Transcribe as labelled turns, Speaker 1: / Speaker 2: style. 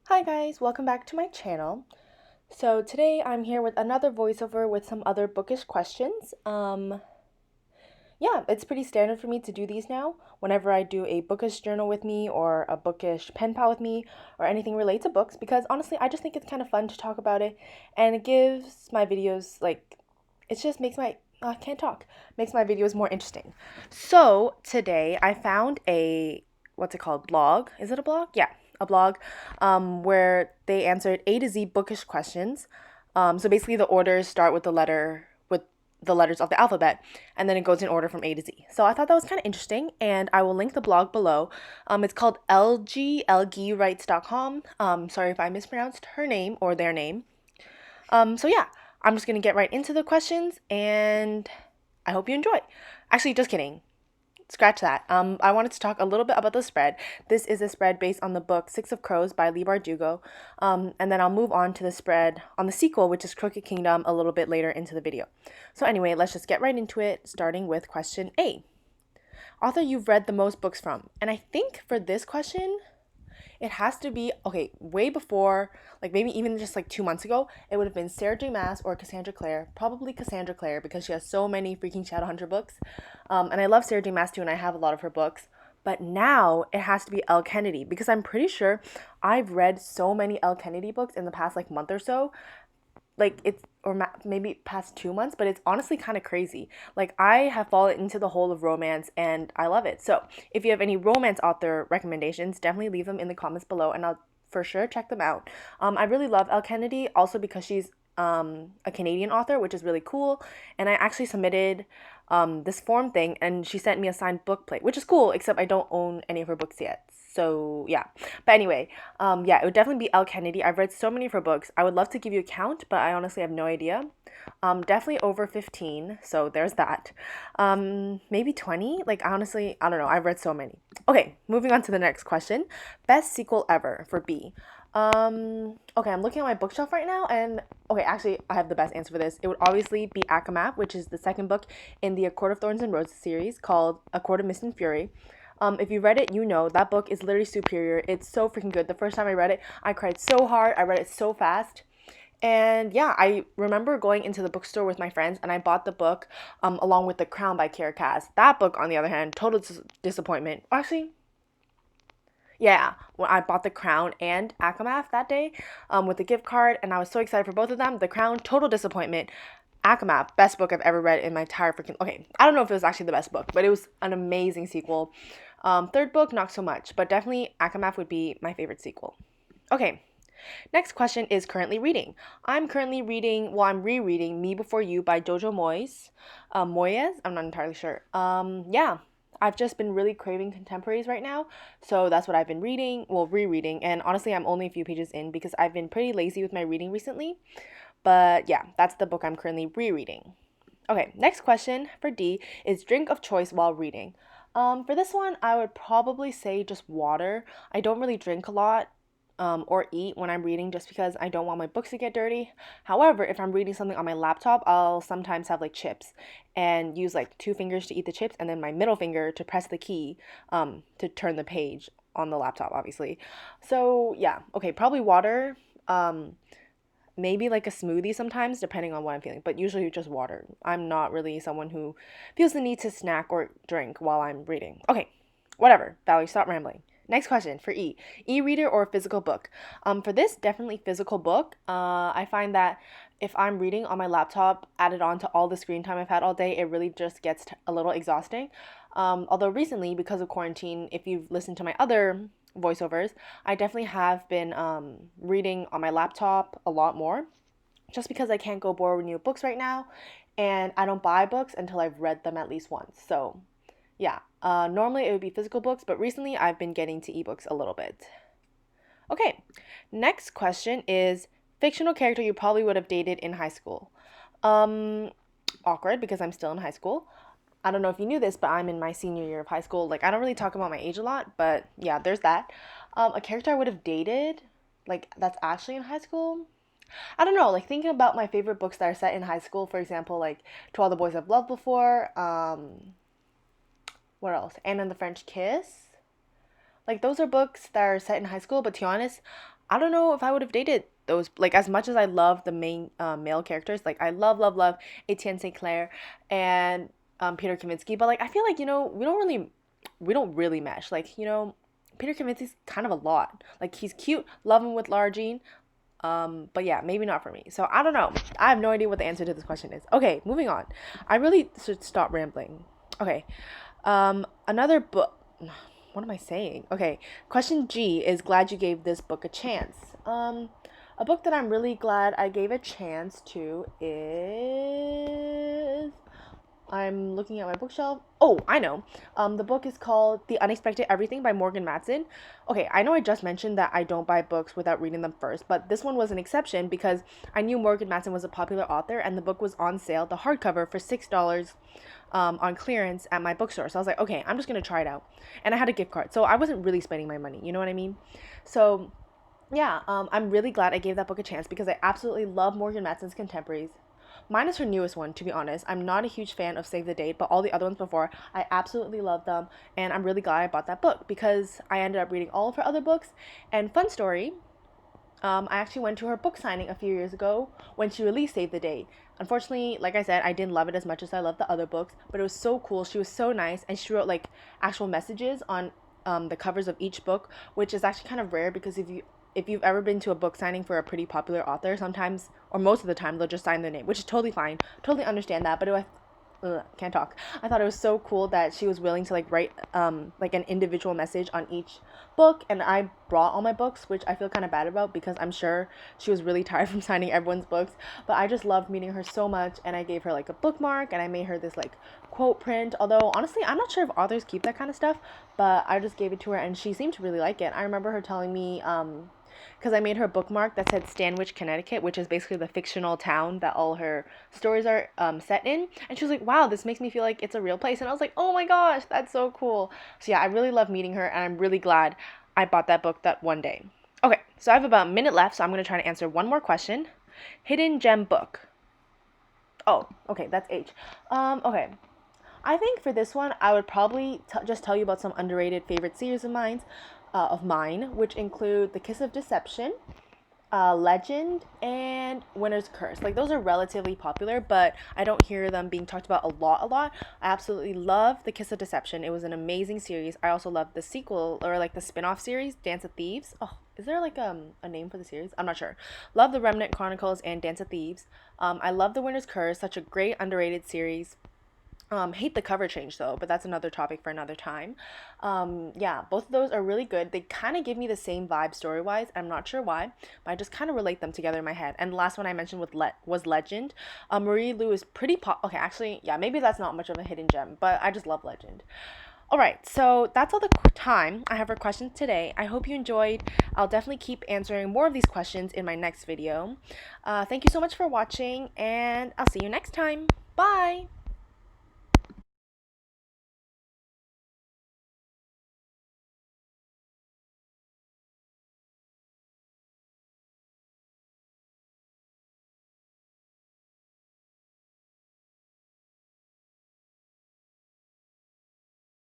Speaker 1: Hi guys, welcome back to my channel. So today I'm here with another voiceover with some other bookish questions. Yeah, it's pretty standard for me to do these now whenever I do a bookish journal with me or a bookish pen pal with me or anything related to books because honestly, I just think it's kind of fun to talk about it and it gives my videos it just makes my I can't talk. Makes my videos more interesting. So, today I found a what's it called? Blog. Is it a blog? Yeah, a blog where they answered A to Z bookish questions. So basically, the orders start with the letters of the alphabet, and then it goes in order from A to Z. So I thought that was kind of interesting, and I will link the blog below. It's called lglgwrites.com. Sorry if I mispronounced her name or their name. So yeah, I'm just gonna get right into the questions, and I hope you enjoy. Actually, just kidding. Scratch that. I wanted to talk a little bit about the spread. This is a spread based on the book Six of Crows by Leigh Bardugo. And then I'll move on to the spread on the sequel, which is Crooked Kingdom, a little bit later into the video. So anyway, let's just get right into it, starting with question A. Author you've read the most books from. And I think for this question, it has to be, okay, way before, like maybe even just like 2 months ago, it would have been Sarah J. Maas or Cassandra Clare. Probably Cassandra Clare because she has so many freaking Shadowhunter books. And I love Sarah J. Maas too, and I have a lot of her books. But now it has to be Elle Kennedy because I'm pretty sure I've read so many Elle Kennedy books in the past like month or so, like it's maybe past 2 months, but it's honestly kind of crazy. Like I have fallen into the hole of romance and I love it. So if you have any romance author recommendations, definitely leave them in the comments below and I'll for sure check them out. I really love Elle Kennedy also because she's a Canadian author, which is really cool. And I actually submitted this form thing and she sent me a signed book plate, which is cool, except I don't own any of her books yet. So yeah. But anyway, yeah, it would definitely be Elle Kennedy. I've read so many of her books. I would love to give you a count, but I honestly have no idea. Definitely over 15, so there's that. Maybe 20? Like honestly, I don't know. I've read so many. Okay, moving on to the next question. Best sequel ever for B. Okay, I'm looking at my bookshelf right now, and okay, actually, I have the best answer for this. It would obviously be Akamap, which is the second book in the A Court of Thorns and Roses series called A Court of Mist and Fury. If you read it, you know that book is literally superior. It's so freaking good. The first time I read it, I cried so hard. I read it so fast. And yeah, I remember going into the bookstore with my friends and I bought the book along with The Crown by Kiera Cass. That book, on the other hand, total disappointment. Actually, yeah, when I bought The Crown and Akamath that day with a gift card, and I was so excited for both of them. The Crown, total disappointment. Akamath, best book I've ever read in my entire freaking. Okay, I don't know if it was actually the best book, but it was an amazing sequel. Third book, not so much, but definitely Akamath would be my favorite sequel. Okay, next question is currently reading. I'm currently reading, well, I'm rereading Me Before You by Jojo Moyes. Moyes? I'm not entirely sure. Yeah, I've just been really craving contemporaries right now. So that's what I've been reading, well, rereading. And honestly, I'm only a few pages in because I've been pretty lazy with my reading recently. But yeah, that's the book I'm currently rereading. Okay, next question for D is drink of choice while reading. For this one, I would probably say just water. I don't really drink a lot or eat when I'm reading just because I don't want my books to get dirty. However, if I'm reading something on my laptop, I'll sometimes have like chips and use like two fingers to eat the chips and then my middle finger to press the key to turn the page on the laptop, obviously. So yeah, okay, probably water. Maybe like a smoothie sometimes, depending on what I'm feeling, but usually just water. I'm not really someone who feels the need to snack or drink while I'm reading. Okay, whatever. Valerie, stop rambling. Next question for E. E-reader or physical book? For this, definitely physical book. I find that if I'm reading on my laptop, added on to all the screen time I've had all day, it really just gets a little exhausting. Although recently, because of quarantine, if you've listened to my other voiceovers, I definitely have been reading on my laptop a lot more just because I can't go borrow new books right now and I don't buy books until I've read them at least once. So, yeah, normally it would be physical books, but recently I've been getting to ebooks a little bit. Okay, next question is fictional character you probably would have dated in high school. Um, Awkward because I'm still in high school. I don't know if you knew this, but I'm in my senior year of high school. Like, I don't really talk about my age a lot, but yeah, there's that. A character I would have dated, like, that's actually in high school. I don't know, like, thinking about my favorite books that are set in high school, for example, like, To All the Boys I've Loved Before, what else? Anne and the French Kiss. Like, those are books that are set in high school, but to be honest, I don't know if I would have dated those, like, as much as I love the main male characters. Like, I love Etienne St. Clair and Peter Kaminsky, but like I feel like, we don't really mesh. Like, Peter Kaminsky's kind of a lot. Like, he's cute, love him with Lara Jean. But yeah, maybe not for me. So I don't know. I have no idea what the answer to this question is. Okay, moving on. I really should stop rambling. Okay. Another book. What am I saying? Okay. Question G is glad you gave this book a chance. A book that I'm really glad I gave a chance to is, I'm looking at my bookshelf. Oh, I know. The book is called The Unexpected Everything by Morgan Matson. Okay, I know I just mentioned that I don't buy books without reading them first, but this one was an exception because I knew Morgan Matson was a popular author and the book was on sale, the hardcover, for $6 on clearance at my bookstore. So I was like, okay, I'm just going to try it out. And I had a gift card, so I wasn't really spending my money. You know what I mean? So yeah, I'm really glad I gave that book a chance because I absolutely love Morgan Matson's contemporaries. Mine is her newest one, to be honest. I'm not a huge fan of Save the Date, but all the other ones before, I absolutely love them. And I'm really glad I bought that book because I ended up reading all of her other books. And fun story, I actually went to her book signing a few years ago when she released Save the Date. Unfortunately, like I said, I didn't love it as much as I loved the other books, but it was so cool. She was so nice, and she wrote like actual messages on the covers of each book, which is actually kind of rare because if you've ever been to a book signing for a pretty popular author, sometimes or most of the time they'll just sign their name, which is totally fine. Totally understand that, but it was, can't talk. I thought it was so cool that she was willing to like write like an individual message on each book, and I brought all my books, which I feel kind of bad about because I'm sure she was really tired from signing everyone's books. But I just loved meeting her so much, and I gave her like a bookmark, and I made her this like quote print. Although honestly, I'm not sure if authors keep that kind of stuff, but I just gave it to her, and she seemed to really like it. I remember her telling me because I made her a bookmark that said Stanwich, Connecticut, which is basically the fictional town that all her stories are set in. And she was like, wow, this makes me feel like it's a real place. And I was like, oh my gosh, that's so cool. So yeah, I really love meeting her, and I'm really glad I bought that book that one day. Okay, so I have about a minute left, so I'm going to try to answer one more question. Hidden gem book. Oh, okay, that's H. Okay. I think for this one, I would probably just tell you about some underrated favorite series of mine, which include The Kiss of Deception, Legend, and Winter's Curse. Like, those are relatively popular, but I don't hear them being talked about a lot. I absolutely love The Kiss of Deception. It was an amazing series. I also love the sequel, or like the spin-off series, Dance of Thieves. Oh, is there like a name for the series? I'm not sure. Love The Remnant Chronicles and Dance of Thieves. I love The Winter's Curse, such a great underrated series. Hate the cover change though, but that's another topic for another time. Yeah, both of those are really good. They kind of give me the same vibe story wise. I'm not sure why, but I just kind of relate them together in my head. And the last one I mentioned was Legend. Marie Lu is pretty Okay, actually, yeah, maybe that's not much of a hidden gem, but I just love Legend. All right, so that's all the time I have for questions today. I hope you enjoyed. I'll definitely keep answering more of these questions in my next video. Thank you so much for watching, and I'll see you next time. Bye!